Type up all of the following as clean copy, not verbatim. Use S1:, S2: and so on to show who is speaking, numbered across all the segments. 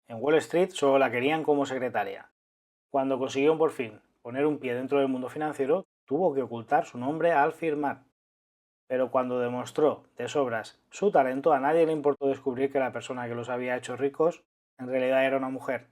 S1: En Wall Street solo la querían como secretaria. Cuando consiguieron por fin poner un pie dentro del mundo financiero, tuvo que ocultar su nombre al firmar. Pero cuando demostró de sobras su talento, a nadie le importó descubrir que la persona que los había hecho ricos en realidad era una mujer.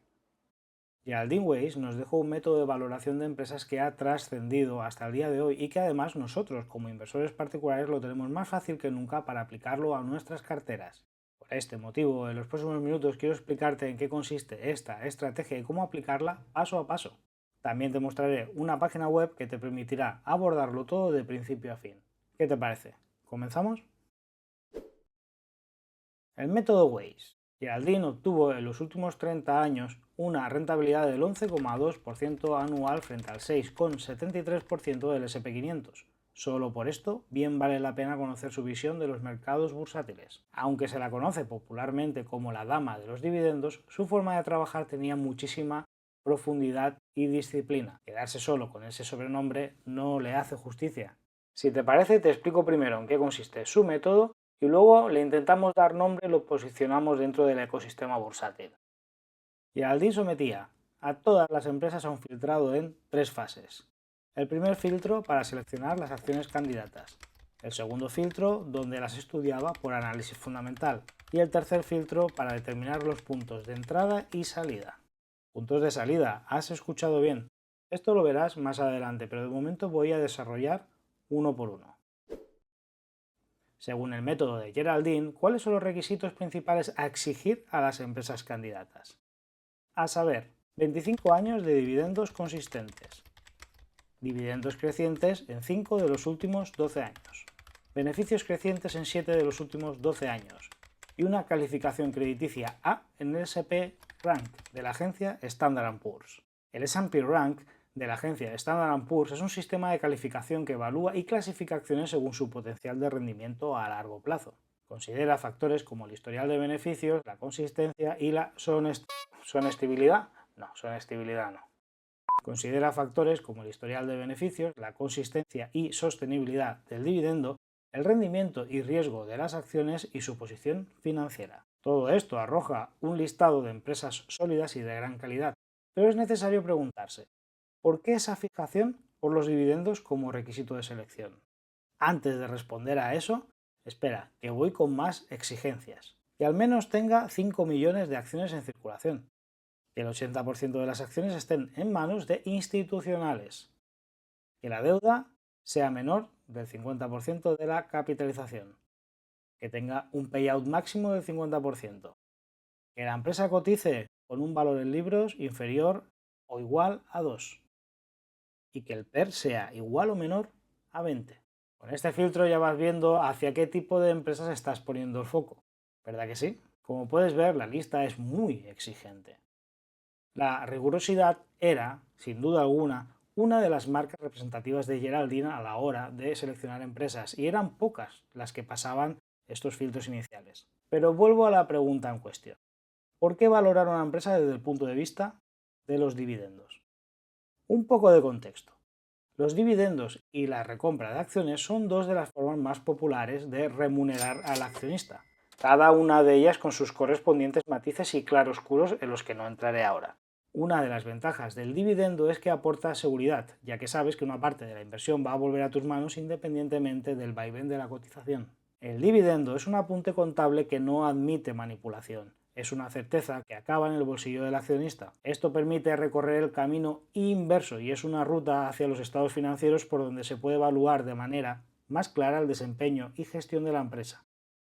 S1: Geraldine Weiss nos dejó un método de valoración de empresas que ha trascendido hasta el día de hoy y que además nosotros, como inversores particulares, lo tenemos más fácil que nunca para aplicarlo a nuestras carteras. Por este motivo, en los próximos minutos quiero explicarte en qué consiste esta estrategia y cómo aplicarla paso a paso. También te mostraré una página web que te permitirá abordarlo todo de principio a fin. ¿Qué te parece? ¿Comenzamos? El método Weiss. Geraldine obtuvo en los últimos 30 años una rentabilidad del 11,2% anual frente al 6,73% del SP500. Solo por esto, bien vale la pena conocer su visión de los mercados bursátiles. Aunque se la conoce popularmente como la dama de los dividendos, su forma de trabajar tenía muchísima profundidad y disciplina. Quedarse solo con ese sobrenombre no le hace justicia. Si te parece, te explico primero en qué consiste su método y luego le intentamos dar nombre y lo posicionamos dentro del ecosistema bursátil. Geraldine sometía a todas las empresas a un filtrado en tres fases. El primer filtro para seleccionar las acciones candidatas, el segundo filtro donde las estudiaba por análisis fundamental y el tercer filtro para determinar los puntos de entrada y salida. Puntos de salida, ¿has escuchado bien? Esto lo verás más adelante, pero de momento voy a desarrollar uno por uno. Según el método de Geraldine, ¿cuáles son los requisitos principales a exigir a las empresas candidatas? A saber, 25 años de dividendos consistentes, dividendos crecientes en 5 de los últimos 12 años, beneficios crecientes en 7 de los últimos 12 años y una calificación crediticia A en el S&P Rank de la agencia Standard & Poor's. El S&P Rank de la agencia Standard & Poor's es un sistema de calificación que evalúa y clasifica acciones según su potencial de rendimiento a largo plazo. Considera factores como el historial de beneficios, la consistencia y la sonestibilidad. Sonestibilidad no. Considera factores como el historial de beneficios, la consistencia y sostenibilidad del dividendo, el rendimiento y riesgo de las acciones y su posición financiera. Todo esto arroja un listado de empresas sólidas y de gran calidad, pero es necesario preguntarse, ¿por qué esa fijación por los dividendos como requisito de selección? Antes de responder a eso, espera, que voy con más exigencias. Que al menos tenga 5 millones de acciones en circulación. Que el 80% de las acciones estén en manos de institucionales. Que la deuda sea menor del 50% de la capitalización. Que tenga un payout máximo del 50%. Que la empresa cotice con un valor en libros inferior o igual a 2. Y que el PER sea igual o menor a 20. Con este filtro ya vas viendo hacia qué tipo de empresas estás poniendo el foco, ¿verdad que sí? Como puedes ver, la lista es muy exigente. La rigurosidad era, sin duda alguna, una de las marcas representativas de Geraldine a la hora de seleccionar empresas, y eran pocas las que pasaban estos filtros iniciales. Pero vuelvo a la pregunta en cuestión. ¿Por qué valorar una empresa desde el punto de vista de los dividendos? Un poco de contexto. Los dividendos y la recompra de acciones son dos de las formas más populares de remunerar al accionista, cada una de ellas con sus correspondientes matices y claroscuros en los que no entraré ahora. Una de las ventajas del dividendo es que aporta seguridad, ya que sabes que una parte de la inversión va a volver a tus manos independientemente del vaivén de la cotización. El dividendo es un apunte contable que no admite manipulación. Es una certeza que acaba en el bolsillo del accionista. Esto permite recorrer el camino inverso y es una ruta hacia los estados financieros por donde se puede evaluar de manera más clara el desempeño y gestión de la empresa.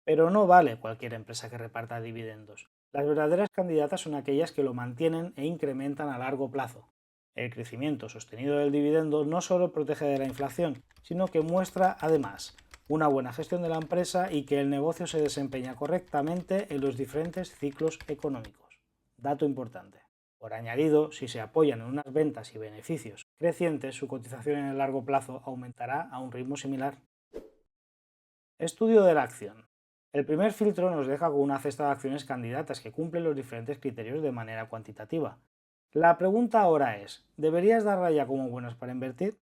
S1: Pero no vale cualquier empresa que reparta dividendos. Las verdaderas candidatas son aquellas que lo mantienen e incrementan a largo plazo. El crecimiento sostenido del dividendo no solo protege de la inflación, sino que muestra además una buena gestión de la empresa y que el negocio se desempeña correctamente en los diferentes ciclos económicos. Dato importante. Por añadido, si se apoyan en unas ventas y beneficios crecientes, su cotización en el largo plazo aumentará a un ritmo similar. Estudio de la acción. El primer filtro nos deja con una cesta de acciones candidatas que cumplen los diferentes criterios de manera cuantitativa. La pregunta ahora es, ¿deberías darla ya como buenas para invertir?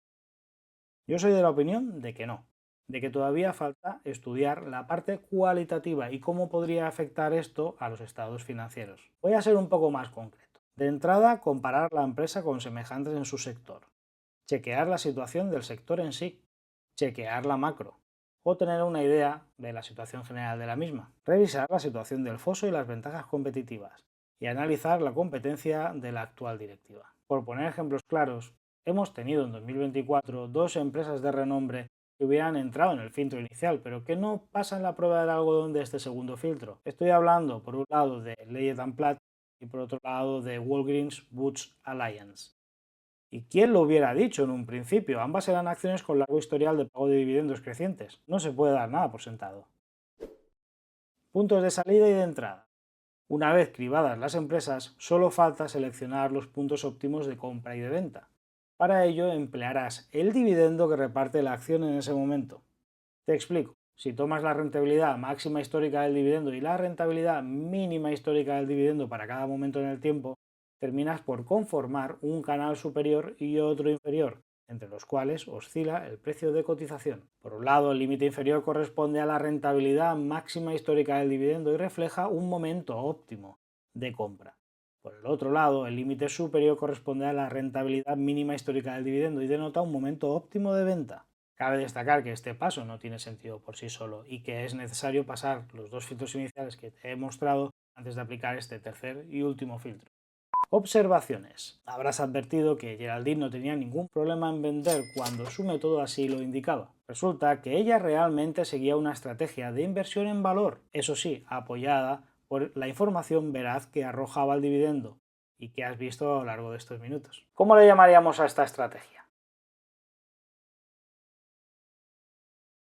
S1: Yo soy de la opinión de que no. de que todavía falta estudiar la parte cualitativa y cómo podría afectar esto a los estados financieros. Voy a ser un poco más concreto. De entrada, comparar la empresa con semejantes en su sector, chequear la situación del sector en sí, chequear la macro, o tener una idea de la situación general de la misma, revisar la situación del foso y las ventajas competitivas, y analizar la competencia de la actual directiva. Por poner ejemplos claros, hemos tenido en 2024 dos empresas de renombre que hubieran entrado en el filtro inicial, pero que no pasan la prueba del algodón de este segundo filtro. Estoy hablando, por un lado, de Leggett Platt y por otro lado de Walgreens Boots Alliance. ¿Y quién lo hubiera dicho en un principio? Ambas eran acciones con largo historial de pago de dividendos crecientes. No se puede dar nada por sentado. Puntos de salida y de entrada. Una vez cribadas las empresas, solo falta seleccionar los puntos óptimos de compra y de venta. Para ello emplearás el dividendo que reparte la acción en ese momento. Te explico. Si tomas la rentabilidad máxima histórica del dividendo y la rentabilidad mínima histórica del dividendo para cada momento en el tiempo, terminas por conformar un canal superior y otro inferior, entre los cuales oscila el precio de cotización. Por un lado, el límite inferior corresponde a la rentabilidad máxima histórica del dividendo y refleja un momento óptimo de compra. Por el otro lado, el límite superior corresponde a la rentabilidad mínima histórica del dividendo y denota un momento óptimo de venta. Cabe destacar que este paso no tiene sentido por sí solo y que es necesario pasar los dos filtros iniciales que te he mostrado antes de aplicar este tercer y último filtro. Observaciones. Habrás advertido que Geraldine no tenía ningún problema en vender cuando su método así lo indicaba. Resulta que ella realmente seguía una estrategia de inversión en valor, eso sí, apoyada por la información veraz que arrojaba el dividendo y que has visto a lo largo de estos minutos. ¿Cómo le llamaríamos a esta estrategia?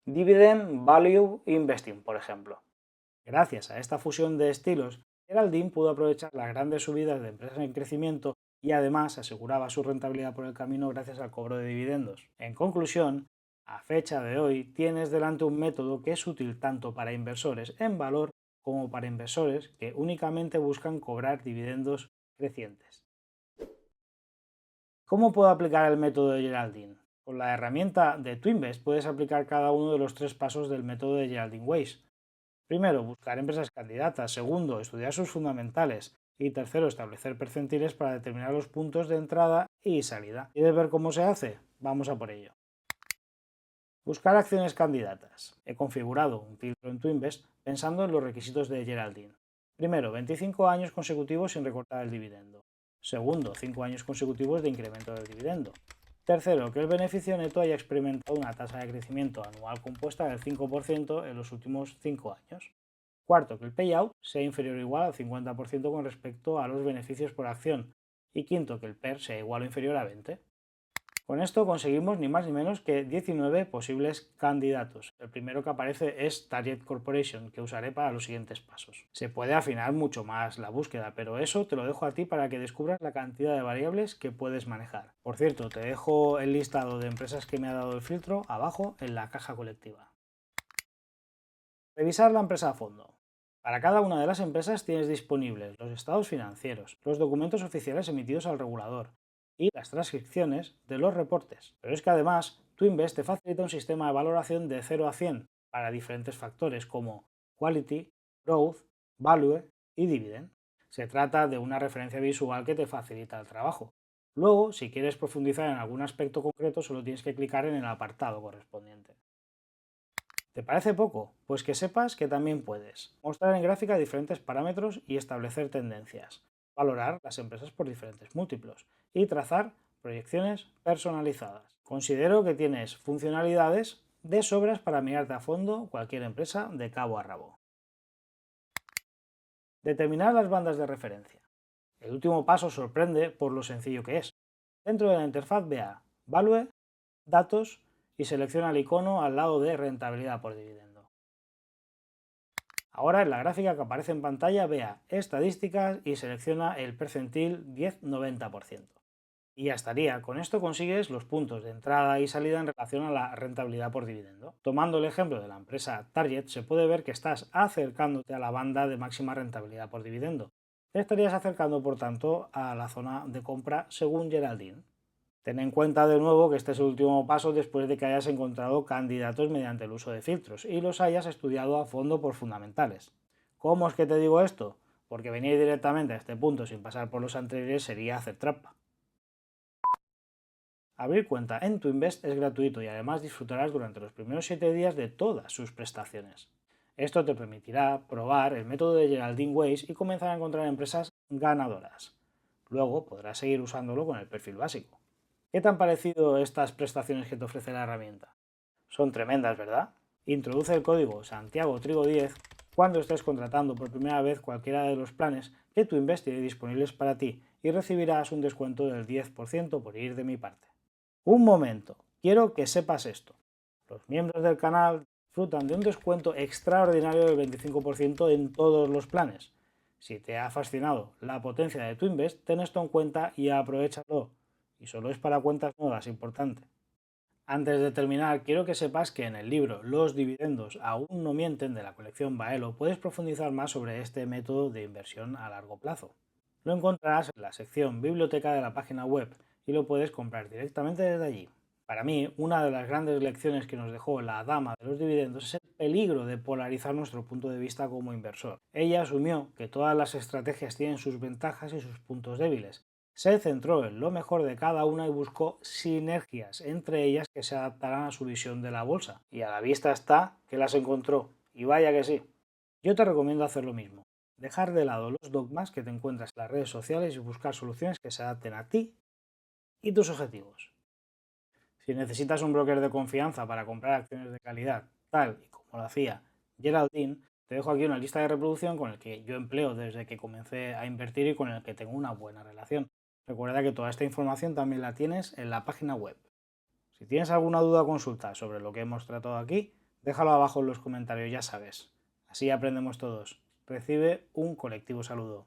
S1: Dividend Value Investing, por ejemplo. Gracias a esta fusión de estilos, Geraldine pudo aprovechar las grandes subidas de empresas en crecimiento y además aseguraba su rentabilidad por el camino gracias al cobro de dividendos. En conclusión, a fecha de hoy tienes delante un método que es útil tanto para inversores en valor como para inversores que únicamente buscan cobrar dividendos crecientes. ¿Cómo puedo aplicar el método de Geraldine? Con la herramienta de Twinvest puedes aplicar cada uno de los tres pasos del método de Geraldine Weiss. Primero, buscar empresas candidatas. Segundo, estudiar sus fundamentales. Y tercero, establecer percentiles para determinar los puntos de entrada y salida. ¿Quieres ver cómo se hace? Vamos a por ello. Buscar acciones candidatas. He configurado un filtro en Twinvest pensando en los requisitos de Geraldine. Primero, 25 años consecutivos sin recortar el dividendo. Segundo, 5 años consecutivos de incremento del dividendo. Tercero, que el beneficio neto haya experimentado una tasa de crecimiento anual compuesta del 5% en los últimos 5 años. Cuarto, que el payout sea inferior o igual al 50% con respecto a los beneficios por acción. Y quinto, que el PER sea igual o inferior a 20. Con esto conseguimos ni más ni menos que 19 posibles candidatos. El primero que aparece es Target Corporation, que usaré para los siguientes pasos. Se puede afinar mucho más la búsqueda, pero eso te lo dejo a ti para que descubras la cantidad de variables que puedes manejar. Por cierto, te dejo el listado de empresas que me ha dado el filtro abajo en la caja colectiva. Revisar la empresa a fondo. Para cada una de las empresas tienes disponibles los estados financieros, los documentos oficiales emitidos al regulador, y las transcripciones de los reportes. Pero es que además, Twinvest te facilita un sistema de valoración de 0 a 100 para diferentes factores como quality, growth, value y dividend. Se trata de una referencia visual que te facilita el trabajo. Luego, si quieres profundizar en algún aspecto concreto, solo tienes que clicar en el apartado correspondiente. ¿Te parece poco? Pues que sepas que también puedes mostrar en gráfica diferentes parámetros y establecer tendencias, valorar las empresas por diferentes múltiplos y trazar proyecciones personalizadas. Considero que tienes funcionalidades de sobras para mirarte a fondo cualquier empresa de cabo a rabo. Determinar las bandas de referencia. El último paso sorprende por lo sencillo que es. Dentro de la interfaz vea Value, Datos y selecciona el icono al lado de Rentabilidad por dividendo. Ahora en la gráfica que aparece en pantalla vea Estadísticas y selecciona el percentil 10-90%. Y ya estaría, con esto consigues los puntos de entrada y salida en relación a la rentabilidad por dividendo. Tomando el ejemplo de la empresa Target, se puede ver que estás acercándote a la banda de máxima rentabilidad por dividendo. Te estarías acercando, por tanto, a la zona de compra según Geraldine. Ten en cuenta de nuevo que este es el último paso después de que hayas encontrado candidatos mediante el uso de filtros y los hayas estudiado a fondo por fundamentales. ¿Cómo es que te digo esto? Porque venir directamente a este punto sin pasar por los anteriores sería hacer trampa. Abrir cuenta en Twinvest es gratuito y además disfrutarás durante los primeros 7 días de todas sus prestaciones. Esto te permitirá probar el método de Geraldine Weiss y comenzar a encontrar empresas ganadoras. Luego podrás seguir usándolo con el perfil básico. ¿Qué te han parecido estas prestaciones que te ofrece la herramienta? Son tremendas, ¿verdad? Introduce el código SantiagoTrigo10 cuando estés contratando por primera vez cualquiera de los planes que Twinvest tiene disponibles para ti y recibirás un descuento del 10% por ir de mi parte. Un momento, quiero que sepas esto. Los miembros del canal disfrutan de un descuento extraordinario del 25% en todos los planes. Si te ha fascinado la potencia de Twinvest, ten esto en cuenta y aprovéchalo. Y solo es para cuentas nuevas, importante. Antes de terminar, quiero que sepas que en el libro Los dividendos aún no mienten de la colección Baelo puedes profundizar más sobre este método de inversión a largo plazo. Lo encontrarás en la sección Biblioteca de la página web y lo puedes comprar directamente desde allí. Para mí, una de las grandes lecciones que nos dejó la dama de los dividendos es el peligro de polarizar nuestro punto de vista como inversor. Ella asumió que todas las estrategias tienen sus ventajas y sus puntos débiles. Se centró en lo mejor de cada una y buscó sinergias entre ellas que se adaptaran a su visión de la bolsa. Y a la vista está que las encontró. Y vaya que sí. Yo te recomiendo hacer lo mismo. Dejar de lado los dogmas que te encuentras en las redes sociales y buscar soluciones que se adapten a ti y tus objetivos. Si necesitas un broker de confianza para comprar acciones de calidad, tal y como lo hacía Geraldine, te dejo aquí una lista de reproducción con el que yo empleo desde que comencé a invertir y con el que tengo una buena relación. Recuerda que toda esta información también la tienes en la página web. Si tienes alguna duda o consulta sobre lo que hemos tratado aquí, déjalo abajo en los comentarios, ya sabes. Así aprendemos todos. Recibe un colectivo saludo.